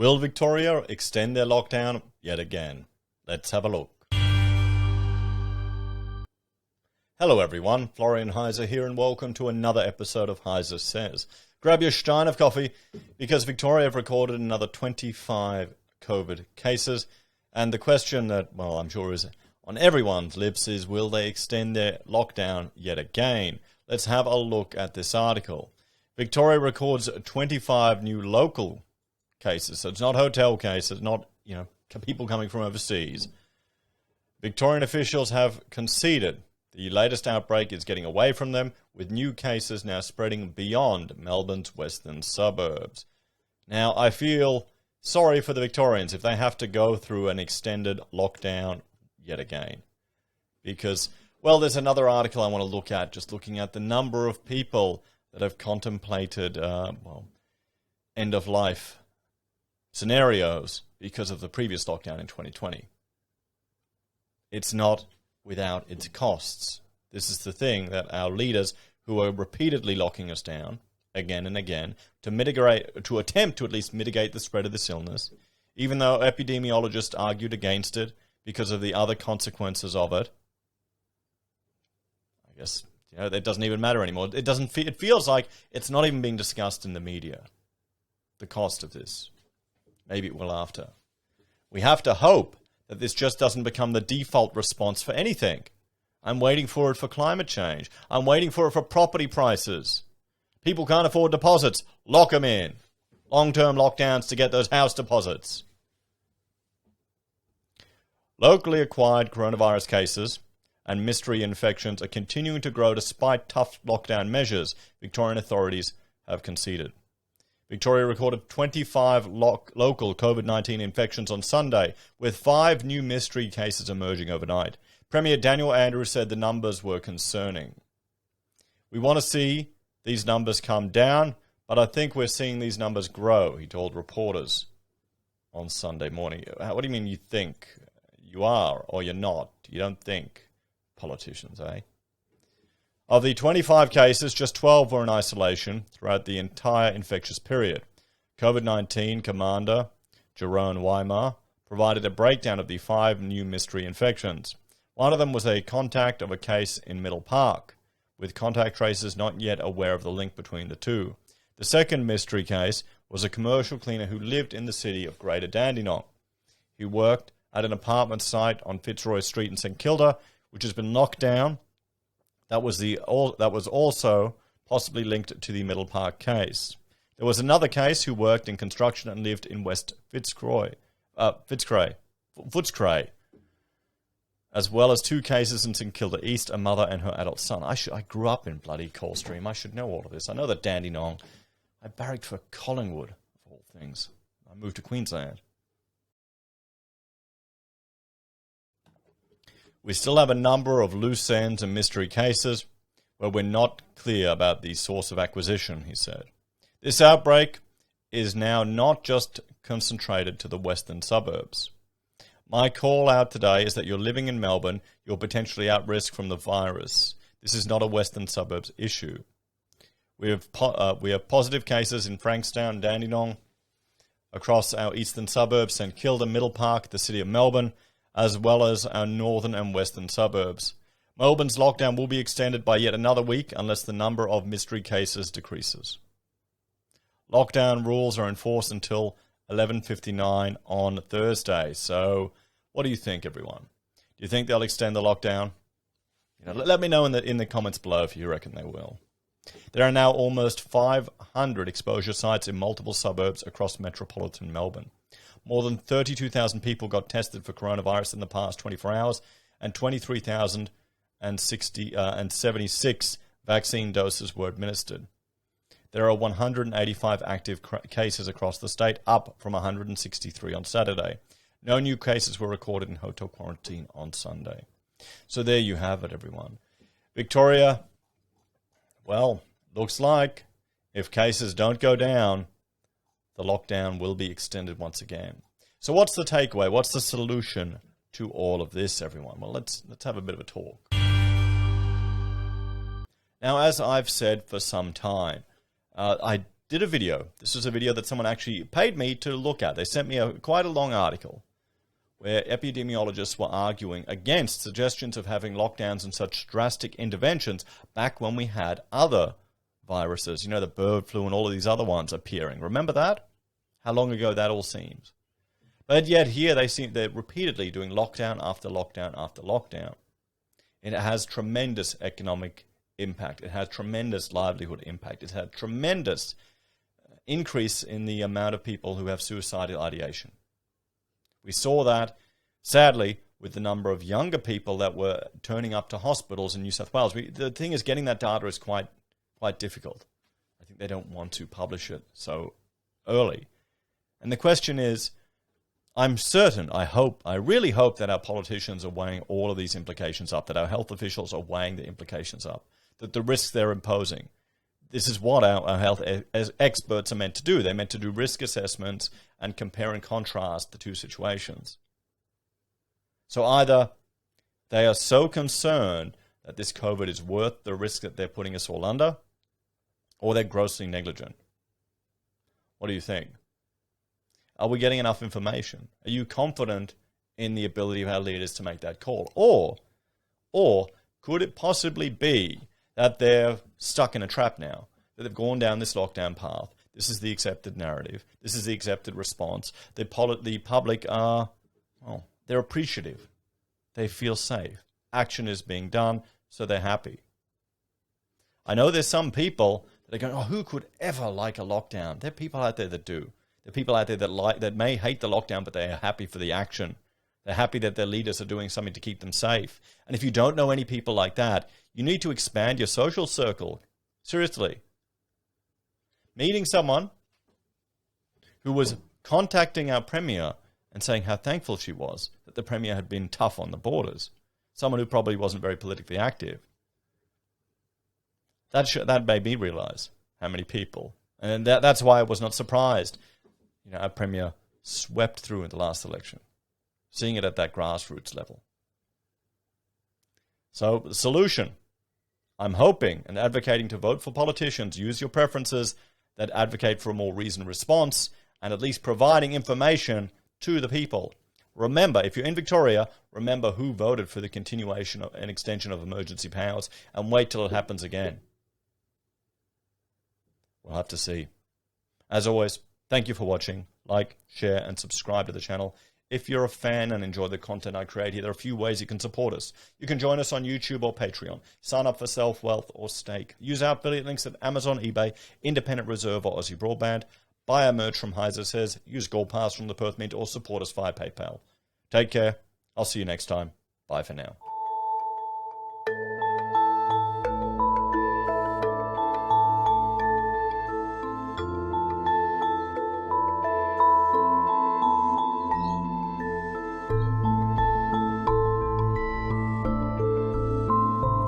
Will Victoria extend their lockdown yet again? Let's have a look. Hello everyone, Florian.heise here and welcome to another episode of HeiseSays. Grab your stein of coffee because Victoria have recorded another 25 COVID cases, and the question that, well, I'm sure is on everyone's lips is, will they extend their lockdown yet again? Let's have a look at this article. Victoria records 25 new local cases, so it's not hotel cases, not people coming from overseas. Victorian officials have conceded the latest outbreak is getting away from them, with new cases now spreading beyond Melbourne's western suburbs. Now, I feel sorry for the Victorians if they have to go through an extended lockdown yet again. Because, well, there's another article I want to look at, just looking at the number of people that have contemplated, end-of-life scenarios because of the previous lockdown in 2020. It's not without its costs. This is the thing, that our leaders who are repeatedly locking us down again and again to attempt to at least mitigate the spread of this illness, even though epidemiologists argued against it because of the other consequences of it. I guess it doesn't even matter anymore. It feels like it's not even being discussed in the media, the cost of this. Maybe it will after. We have to hope that this just doesn't become the default response for anything. I'm waiting for it for climate change. I'm waiting for it for property prices. People can't afford deposits. Lock them in. Long-term lockdowns to get those house deposits. Locally acquired coronavirus cases and mystery infections are continuing to grow despite tough lockdown measures, Victorian authorities have conceded. Victoria recorded 25 local COVID-19 infections on Sunday, with 5 new mystery cases emerging overnight. Premier Daniel Andrews said the numbers were concerning. We want to see these numbers come down, but I think we're seeing these numbers grow, he told reporters on Sunday morning. What do you mean you think? You are or you're not? You don't think, politicians, eh? Of the 25 cases, just 12 were in isolation throughout the entire infectious period. COVID-19 commander Jerome Weimar provided a breakdown of the 5 new mystery infections. One of them was a contact of a case in Middle Park, with contact tracers not yet aware of the link between the two. The second mystery case was a commercial cleaner who lived in the city of Greater Dandenong. He worked at an apartment site on Fitzroy Street in St Kilda, which has been locked down. That was also possibly linked to the Middle Park case. There was another case who worked in construction and lived in West Footscray, as well as 2 cases in St Kilda East, a mother and her adult son. I grew up in bloody Coldstream. I should know all of this. I know that Dandenong. I barracked for Collingwood, of all things. I moved to Queensland. We still have a number of loose ends and mystery cases where we're not clear about the source of acquisition, he said. This outbreak is now not just concentrated to the western suburbs. My call out today is that you're living in Melbourne, you're potentially at risk from the virus. This is not a western suburbs issue. We have positive cases in Frankstown, Dandenong, across our eastern suburbs, St Kilda, Middle Park, the city of Melbourne, as well as our northern and western suburbs. Melbourne's lockdown will be extended by yet another week unless the number of mystery cases decreases. Lockdown rules are enforced until 11:59 on Thursday. So, what do you think, everyone? Do you think they'll extend the lockdown? Let me know in the comments below if you reckon they will. There are now almost 500 exposure sites in multiple suburbs across metropolitan Melbourne. More than 32,000 people got tested for coronavirus in the past 24 hours, and 23,076 vaccine doses were administered. There are 185 active cases across the state, up from 163 on Saturday. No new cases were recorded in hotel quarantine on Sunday. So there you have it, everyone. Victoria, well, looks like if cases don't go down, the lockdown will be extended once again. So what's the takeaway? What's the solution to all of this, everyone? Well, let's have a bit of a talk. Now, as I've said for some time, I did a video. This is a video that someone actually paid me to look at. They sent me quite a long article where epidemiologists were arguing against suggestions of having lockdowns and such drastic interventions back when we had other viruses, the bird flu and all of these other ones appearing. Remember that? How long ago that all seems. But yet here they're repeatedly doing lockdown after lockdown after lockdown. And it has tremendous economic impact. It has tremendous livelihood impact. It had tremendous increase in the amount of people who have suicidal ideation. We saw that, sadly, with the number of younger people that were turning up to hospitals in New South Wales. The thing is, getting that data is quite difficult. I think they don't want to publish it so early. And the question is, I'm certain, I really hope that our politicians are weighing all of these implications up, that our health officials are weighing the implications up, that the risks they're imposing. This is what our health experts are meant to do. They're meant to do risk assessments and compare and contrast the two situations. So either they are so concerned that this COVID is worth the risk that they're putting us all under, or they're grossly negligent. What do you think? Are we getting enough information? Are you confident in the ability of our leaders to make that call? Or could it possibly be that they're stuck in a trap now, that they've gone down this lockdown path? This is the accepted narrative. This is the accepted response. The public are, they're appreciative. They feel safe. Action is being done, so they're happy. I know there's some people that are going, who could ever like a lockdown? There are people out there that do. There are people out there that may hate the lockdown, but they are happy for the action. They're happy that their leaders are doing something to keep them safe. And if you don't know any people like that, you need to expand your social circle. Seriously. Meeting someone who was contacting our Premier and saying how thankful she was that the Premier had been tough on the borders. Someone who probably wasn't very politically active. That made me realize how many people. And that's why I was not surprised. Our Premier swept through in the last election. Seeing it at that grassroots level. So, the solution. I'm hoping and advocating to vote for politicians. Use your preferences that advocate for a more reasoned response and at least providing information to the people. Remember, if you're in Victoria, remember who voted for the continuation and extension of emergency powers and wait till it happens again. We'll have to see. As always, thank you for watching. Like, share, and subscribe to the channel. If you're a fan and enjoy the content I create here, there are a few ways you can support us. You can join us on YouTube or Patreon. Sign up for SelfWealth or Stake. Use our affiliate links at Amazon, eBay, Independent Reserve, or AussieBroadband. Buy our merch from HeiseSays. Use Gold Pass from the Perth Mint or support us via PayPal. Take care. I'll see you next time. Bye for now.